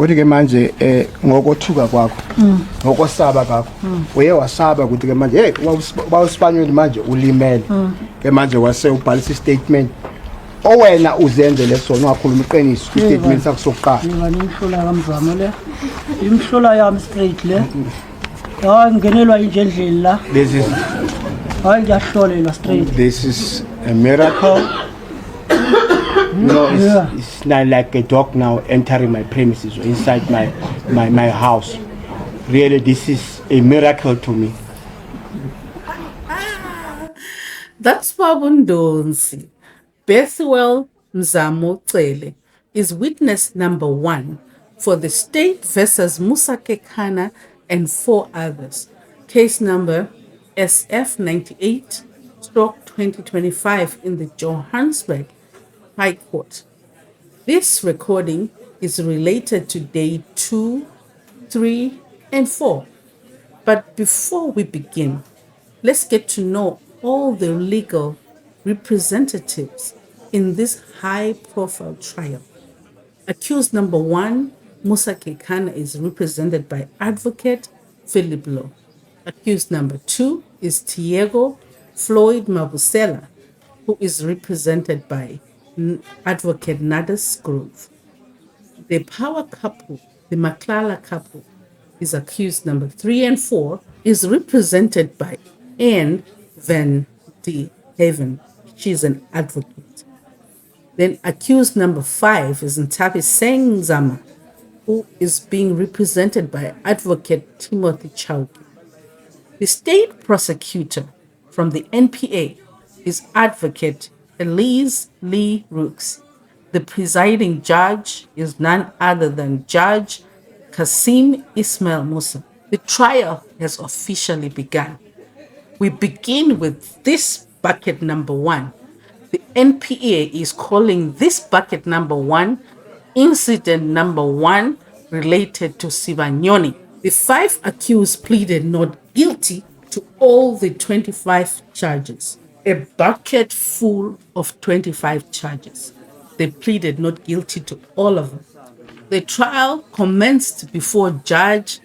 Kodwa ke manje ngokothuka kwakho ngokosaba kwakho uye wasaba ukuthi ke manje hey wawusipanyoli manje ulimele ke manje wase ubhalisa statement owena uzenzele sona wakhuluma iqiniso statement sakho sokuqala ngimhlola kaMzamo le imhlola yami straight le ngingenelwa indledleni la hayi ngiyahlolela straight. This is a miracle. No, it's not like a dog now entering my premises or inside my house. Really, this is a miracle to me. That's Wabundonsi. Bethuel Mzamo Cele is witness number 1 for the state versus Musa Kekana and 4 others. Case number SF98/2025 in the Johannesburg High Court. This recording is related to day 2, 3, and 4. But before we begin, let's get to know all the legal representatives in this high-profile trial. Accused number 1, Musa Kekana, is represented by Advocate Philip Law. Accused number 2 is Tiego Floyd Mabusela, who is represented by Advocate Nadas Grove. The power couple, the Matlala couple, is accused number 3 and 4, is represented by Anne Van de Haven. She's an advocate. Then accused number 5 is Nthabiseng Nzama, who is being represented by Advocate Timothy Chauki. The state prosecutor from the NPA is Advocate Elise Lee Rooks. The presiding judge is none other than Judge Kasim Ismail Musa. The trial has officially begun. We begin with this bucket number 1. The NPA is calling this bucket number 1 incident number 1 related to Sibanyoni. The 5 accused pleaded not guilty to all the 25 charges. A bucket full of 25 charges. They pleaded not guilty to all of them. The trial commenced before Judge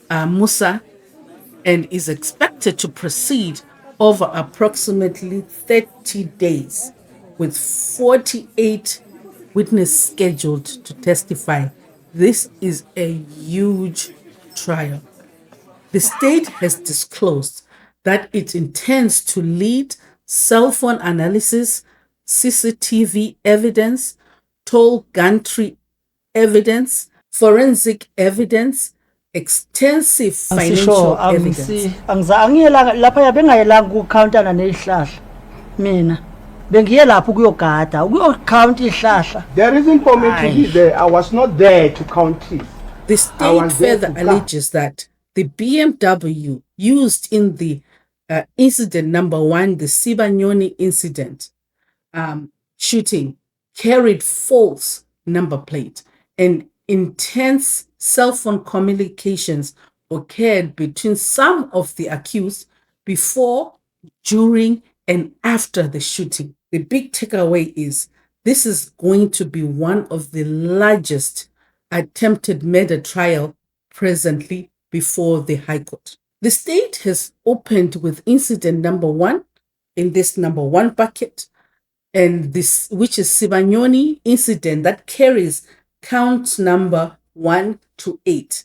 Musa and is expected to proceed over approximately 30 days, with 48 witnesses scheduled to testify. This is a huge trial. The state has disclosed that it intends to lead cell phone analysis, CCTV evidence, toll gantry evidence, forensic evidence, extensive financial evidence. Angizange lapha yabengayelanga ukukhawuntana nezihlahla mina bengiye lapho ukuyogada ukuyocount izihlahla. There isn't for me to be there. I was not there to count it. The state further alleges that the BMW used in the incident number 1, the Sibanyoni incident shooting, carried false number plate, and intense cell phone communications occurred between some of the accused before, during, and after the shooting. The big takeaway is this is going to be one of the largest attempted murder trial presently before the High Court. The state has opened with incident number 1 in this number 1 bucket, and this, which is Sibanyoni incident that carries count number 1 to 8.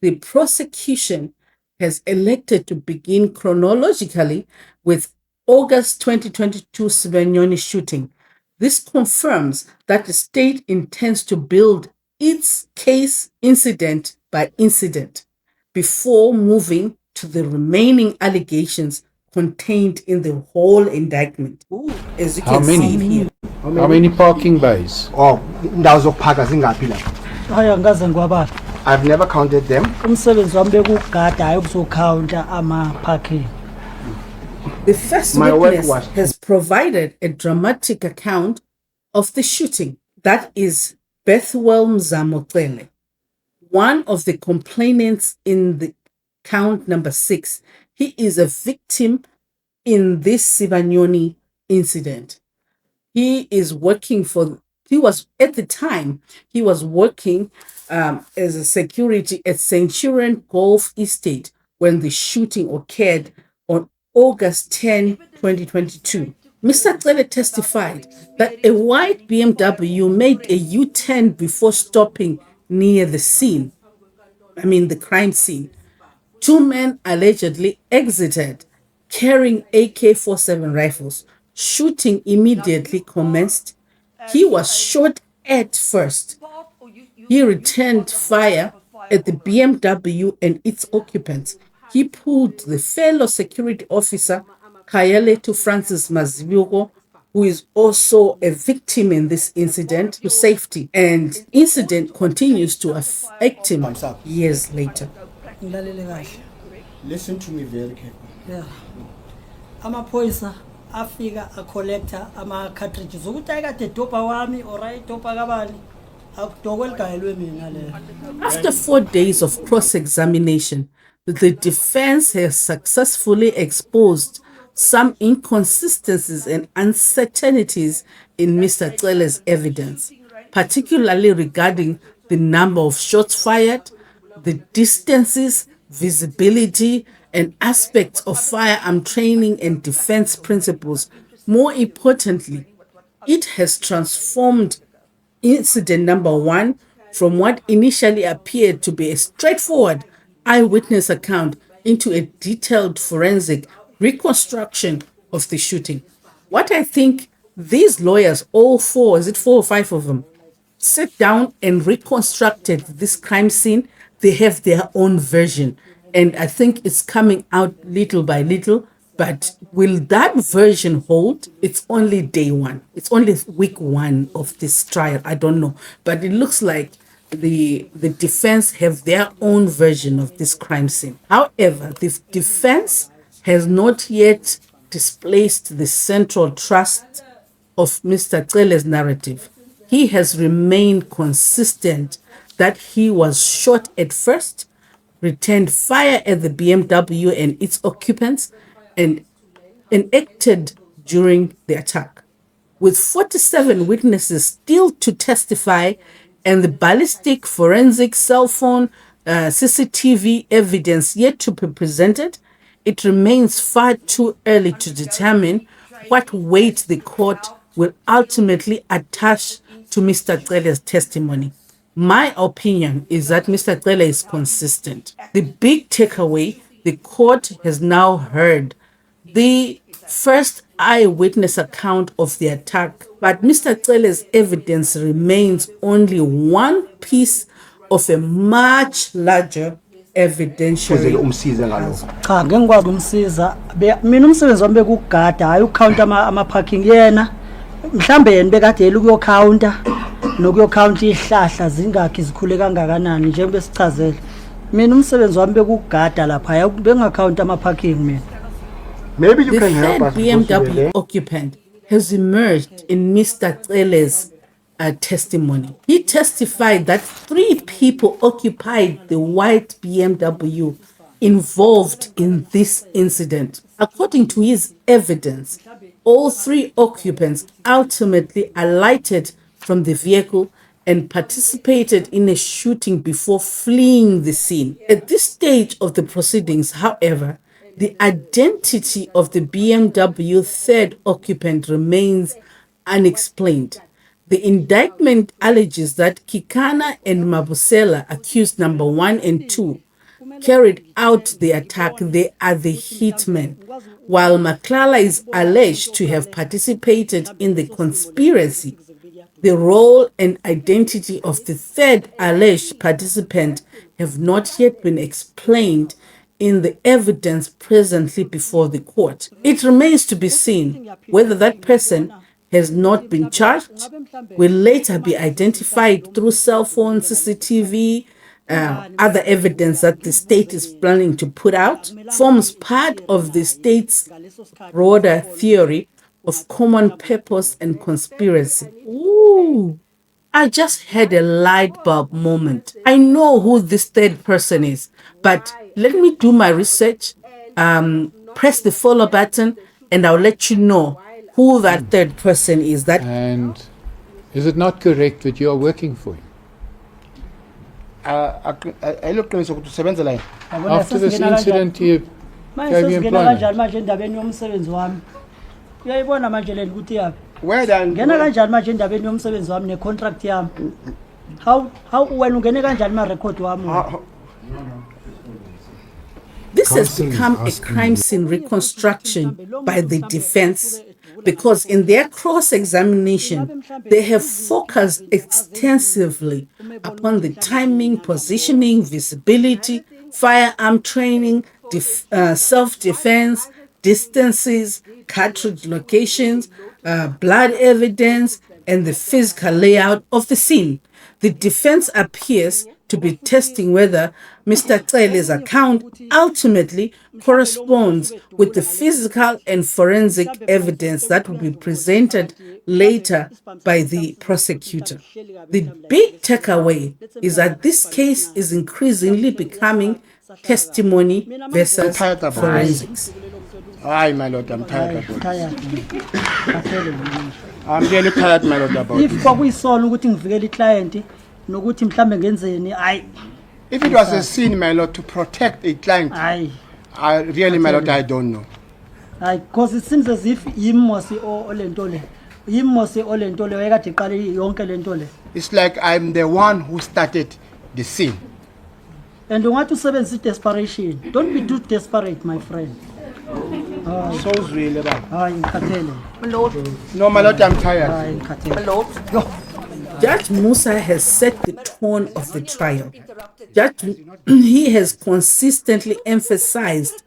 The prosecution has elected to begin chronologically with August 2022 Sibanyoni shooting. This confirms that the state intends to build its case incident by incident before moving to the remaining allegations contained in the whole indictment. As you can see here. How many parking bays? Oh, ndawo zokupaka zingaphi lapha? Hayi angaze ngwabala. I've never counted them. Umsebenzi wami bekugada hayi ukuzokhawunta ama parking. The first witness has provided a dramatic account of the shooting. That is Bethuel Mzamo Cele, one of the complainants in the count number 6. He is a victim in this Sibanyoni incident. He is working for He was, at the time, he was working as a security at Centurion Golf Estate when the shooting occurred on August 10, 2022. Mr. Cele testified that a white BMW made a U-turn before stopping near the scene. The crime scene. Two men allegedly exited carrying AK-47 rifles. Shooting immediately commenced. He was shot at first. He returned fire at the BMW and its occupants. He pulled the fellow security officer, Kayaletu Francis Mazibuko, who is also a victim in this incident, to safety. And incident continues to affect him years later. Listen to me very carefully. Yeah. Amaphoyisa afika acollector ama cartridges ukuthi ayikade dopa wami or ayidopa kabani akudokwe ligayelwe mina le. After 4 days of cross-examination, the defense has successfully exposed some inconsistencies and uncertainties in Mr. Cele's evidence, particularly regarding the number of shots fired, the distances, visibility, and aspects of firearm training and defense principles. More importantly, it has transformed incident number 1 from what initially appeared to be a straightforward eyewitness account into a detailed forensic reconstruction of the shooting. What I think these lawyers, all 4, is it 4 or 5 of them, sat down and reconstructed this crime scene. They have their own version, and I think it's coming out little by little. But will that version hold? It's only day 1. It's only week 1 of this trial. I don't know. But it looks like the defense have their own version of this crime scene. However, the defense has not yet displaced the central thrust of Mr. Cele's narrative. He has remained consistent that he was shot at first, returned fire at the BMW and its occupants, and acted during the attack. With 47 witnesses still to testify and the ballistic, forensic, cell phone, CCTV evidence yet to be presented, it remains far too early to determine what weight the court will ultimately attach to Mr. Cele's testimony. My opinion is that Mr. Cele is consistent. The big takeaway, the court has now heard the first eyewitness account of the attack, but Mr. Cele's evidence remains only one piece of a much larger evidentiary puzzle. Cha ngengikwazi umsiza mina umsebenzi wami bekugada hayi ucount ama parking yena mhlambe yena bekade yela ukuyocounta nokuyocounta ihlahla zingakhi zikhule kangakanani njengoba sichazele mina umsebenzi wami bekugada lapha bengacounta ama parking mina. Maybe you The can help third us. BMW occupant has emerged in Mr. Cele's testimony. He testified that 3 people occupied the white BMW involved in this incident. According to his evidence, all 3 occupants ultimately alighted from the vehicle and participated in a shooting before fleeing the scene. At this stage of the proceedings, however, the identity of the BMW third occupant remains unexplained. The indictment alleges that Kekana and Mabusela, accused number 1 and 2, carried out the attack. They are the hitmen, while Matlala is alleged to have participated in the conspiracy. The role and identity of the third alleged participant have not yet been explained in the evidence presently before the court. It remains to be seen whether that person has not been charged, will later be identified through cell phone, CCTV, other evidence that the state is planning to put out, forms part of the state's broader theory of common purpose and conspiracy. Ooh, I just had a light bulb moment. I know who this third person is, but let me do my research, press the follow button, and I'll let you know who that third person is. And Is it not correct that you are working for him? ayiloqiniso ukuthi usebenza la yini. Yabona, After this sesingena kanjani? incident, he Manje gave you sesingena employment. kanjani manje endabeni yomsebenzi wami? Uyayibona manje le ukuthi yaphi? Where than Ngena kanjani manje endabeni yomsebenzi wami ne-contract yami? How wena ungene kanjani ma-record wami? This has become a crime scene reconstruction by the defense because in their cross-examination, they have focused extensively upon the timing, positioning, visibility, firearm training, self-defense, distances, cartridge locations, blood evidence, and the physical layout of the scene. The defense appears to be testing whether Mr. Cele's account ultimately corresponds with the physical and forensic evidence that will be presented later by the prosecutor. The big takeaway is that this case is increasingly becoming testimony versus forensics. Hayi my lord, I'm tired. Tired. I'm really tired my lord about If this. kwakuyisona ukuthi ngivikele iclient nokuthi mhlambe ngenzeni, hayi If it was a sin my lord to protect a client, hayi I really my lord I don't know. hayi, because it seems as if yimosi olento le. Yimosi olento le wayekade iqale yonke lento le. It's like I'm the one who started the sin. And ungathi usebenzisa desperation. Don't be too desperate, my friend. So really bad. Hayi ngikhathele. No my lord, I'm tired. Hayi ngikhathele. Judge Musa has set the tone of the trial. He has consistently emphasized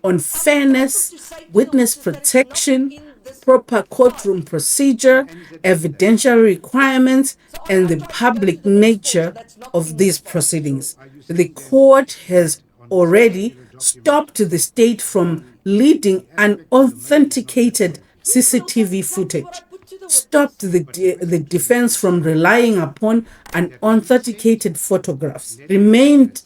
on fairness, witness protection, proper courtroom procedure, evidentiary requirements, and the public nature of these proceedings. The court has already stopped the state from leading unauthenticated CCTV footage, stopped the defense from relying upon unauthenticated photographs, reminded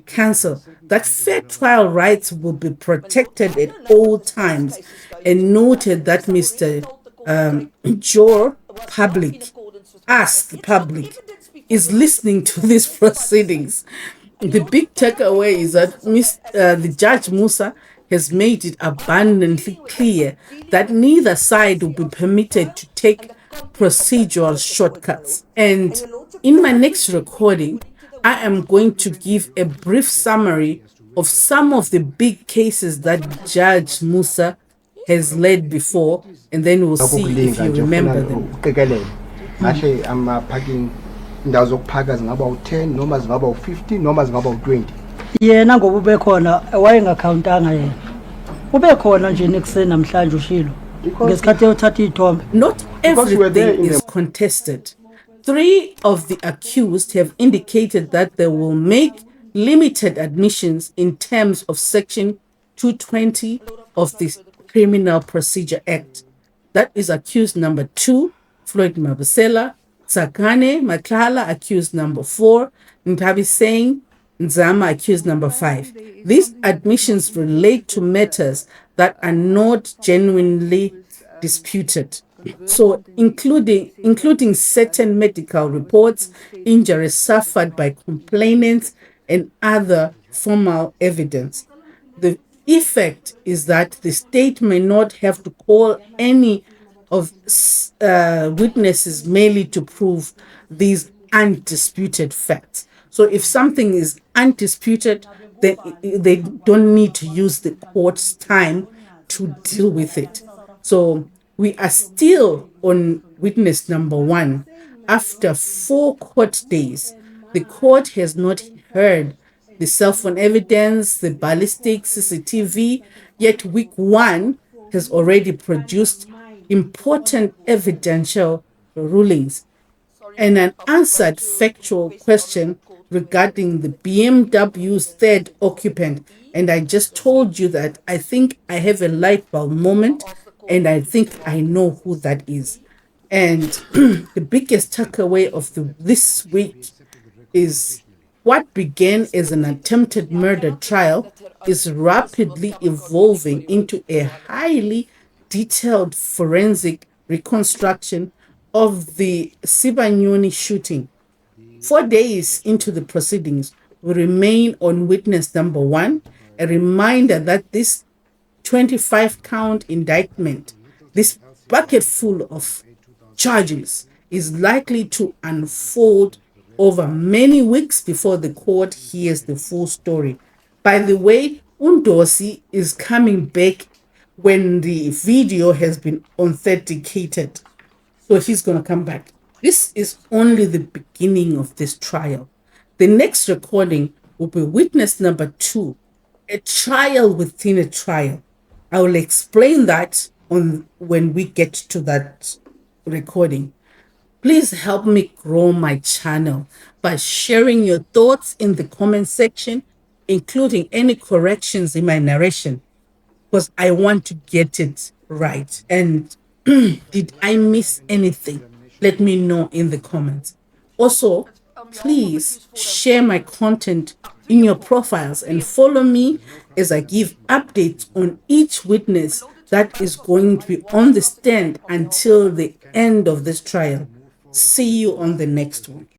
counsel that fair trial rights will be protected at all times, and noted that Mr. Joe the public, is listening to these proceedings. The big takeaway is that the Judge Musa has made it abundantly clear that neither side will be permitted to take procedural shortcuts. And in my next recording, I am going to give a brief summary of some of the big cases that Judge Musa has led before, and then we'll see if you remember them. Actually, I'm packing indawo zokuphaka zingaba u10 noma zingaba u50 noma zingaba u20. Yena ngoba ube khona wayengakhaουntanga yena. Ube khona nje nekuseni namhlanje ushilo. Ngesikhathi uthatha ithombe. Not everything is contested. 3 of the accused have indicated that they will make limited admissions in terms of Section 220 of the Criminal Procedure Act. That is accused number 2, Floyd Mabusela; Tsakane Matlala, accused number 4; Nthabiseng Nzama, accused number 5. These admissions relate to matters that are not genuinely disputed. So, including certain medical reports, injuries suffered by complainants, and other formal evidence. The effect is that the state may not have to call any of witnesses merely to prove these undisputed facts. So, if something is undisputed, then they don't need to use the court's time to deal with it. So, we are still on witness number 1. After 4 court days, the court has not heard the cell phone evidence, the ballistic CCTV, yet week 1 has already produced important evidential rulings. And an answered factual question regarding the BMW's 3rd occupant. And I just told you that I think I have a light bulb moment, and I think I know who that is. And the biggest takeaway of this week is what began as an attempted murder trial is rapidly evolving into a highly detailed forensic reconstruction of the Sibanyoni shooting. 4 days into the proceedings, we remain on witness number 1, a reminder that this 25 count indictment, this bucket full of charges, is likely to unfold over many weeks before the court hears the full story. By the way, Undosi is coming back when the video has been authenticated. So he's going to come back. This is only the beginning of this trial. The next recording will be witness number 2, a trial within a trial. I will explain that when we get to that recording. Please help me grow my channel by sharing your thoughts in the comment section, including any corrections in my narration, because I want to get it right. And did I miss anything? Let me know in the comments. Also, please share my content in your profiles and follow me as I give updates on each witness that is going to be on the stand until the end of this trial. See you on the next one.